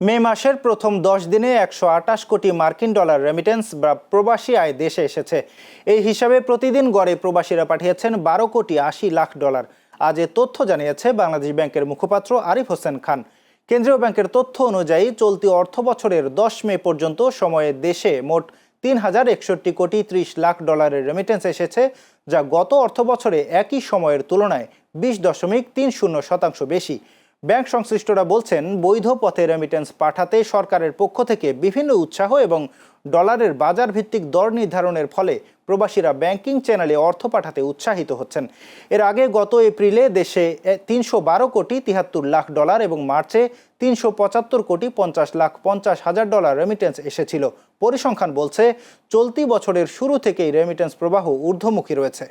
মে মাসের প্রথম 10 দিনে 128 কোটি মার্কিন ডলার রেমিটেন্স বা প্রবাসী আয় দেশে এসেছে। এই হিসাবে প্রতিদিন গড়ে প্রবাসীরা পাঠিয়েছেন 12,80,00,000 ডলার। আজ এ তথ্য জানিয়েছে বাংলাদেশ ব্যাংকের মুখপাত্র আরিফ হোসেন খান। কেন্দ্রীয় ব্যাংকের তথ্য অনুযায়ী চলতি অর্থ বছরের 10 মে পর্যন্ত সময়ে দেশে মোট 3,061 কোটি 30 লাখ ডলারের রেমিটেন্স এসেছে, যা গত অর্থ বছরে একই সময়ের তুলনায় 20.30% বেশি। ব্যাংক সংশ্লিষ্টরা বলছেন, বৈধ পথে রেমিটেন্স পাঠাতে সরকারের পক্ষ থেকে বিভিন্ন উৎসাহ এবং ডলারের বাজার ভিত্তিক দর নির্ধারণের ফলে প্রবাসীরা ব্যাংকিং চ্যানেলে অর্থ পাঠাতে উৎসাহিত হচ্ছেন। এর আগে গত এপ্রিলে দেশে 312 কোটি 73 লাখ ডলার এবং মার্চে 375 কোটি 50,50,000 ডলার রেমিটেন্স এসেছিল। পরিসংখ্যান বলছে, চলতি বছরের শুরু থেকেই রেমিটেন্স প্রবাহ ঊর্ধ্বমুখী রয়েছে।